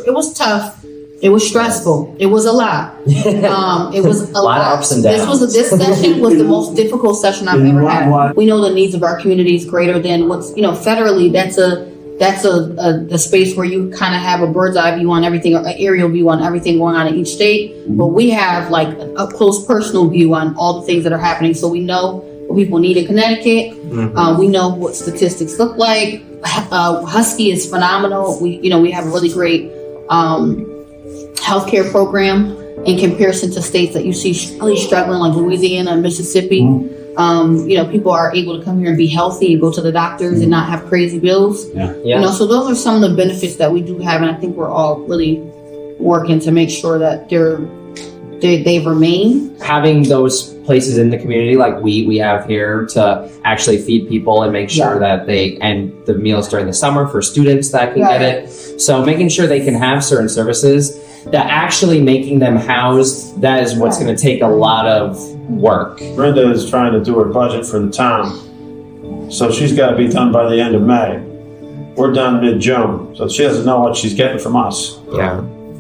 it was tough. It was stressful. It was a lot. It was a lot of ups and downs. This session was the most difficult session I've ever had. We know the needs of our community is greater than what's, federally, that's a space where you kind of have a bird's eye view on everything, or an aerial view on everything going on in each state. But we have like a close personal view on all the things that are happening. So we know what people need in Connecticut. We know what statistics look like. Husky is phenomenal. We have a really great healthcare program in comparison to states that you see really struggling, like Louisiana and Mississippi. People are able to come here and be healthy and go to the doctors and not have crazy bills. So those are some of the benefits that we do have, and I think we're all really working to make sure that they remain. Having those places in the community like we have here to actually feed people and make sure that and the meals during the summer for students that can get it. So making sure they can have certain services, that actually making them housed, that is what's going to take a lot of work. Brenda is trying to do her budget for the town, so she's got to be done by the end of May. We're done mid-June, so she doesn't know what she's getting from us.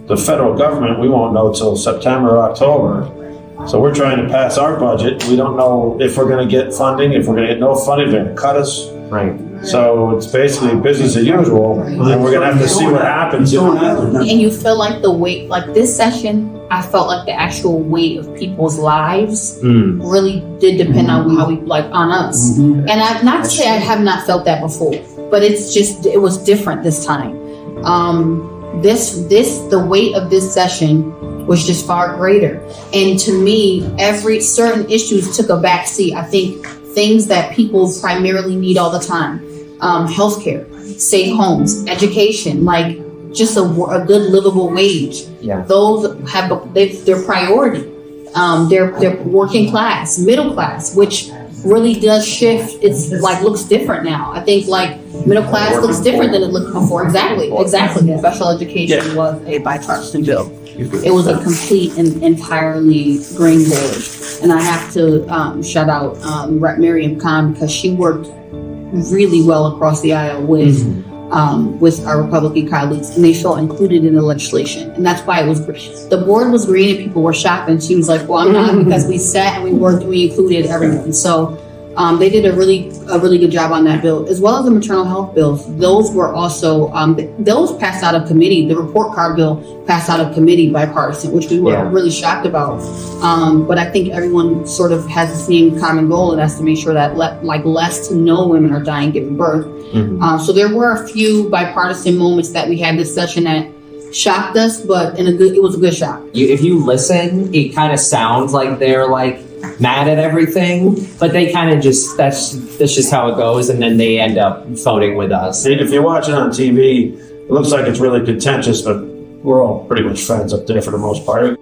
The federal government, we won't know till September or October. So we're trying to pass our budget. We don't know if we're going to get funding, if we're going to get no funding, they're going to cut us. So it's basically business as usual, and we're going to have to see what happens. And you feel like the weight, like this session, I felt like the actual weight of people's lives really did depend on how we, on us. And I'm not to say I have not felt that before, but it was different this time. The weight of this session was just far greater. And to me, certain issues took a back seat. I think things that people primarily need all the time, healthcare, safe homes, education, like just a good livable wage. Those have their priority. They're working class, middle class, which really does shift. It's looks different now. I think middle class looks different than it looked before. Exactly. Special education was a bipartisan bill. It was a complete and entirely green board. And I have to shout out Rep. Miriam Khan, because she worked really well across the aisle with our Republican colleagues, and they felt included in the legislation. And that's why it was great. The board was green and people were shocked, and she was like, well, I'm not, because we sat and we worked and we included everyone. So they did a really good job on that bill, as well as the maternal health bills. Those were also, those passed out of committee. The report card bill passed out of committee bipartisan, which we were really shocked about. But I think everyone sort of has the same common goal, and that's to make sure that less to no women are dying giving birth. So there were a few bipartisan moments that we had this session that shocked us, but it was a good shock. If you listen, it kind of sounds like they're mad at everything, but they kind of that's just how it goes, and then they end up voting with us. If you watch it on TV, it looks like it's really contentious, but we're all pretty much friends up there for the most part.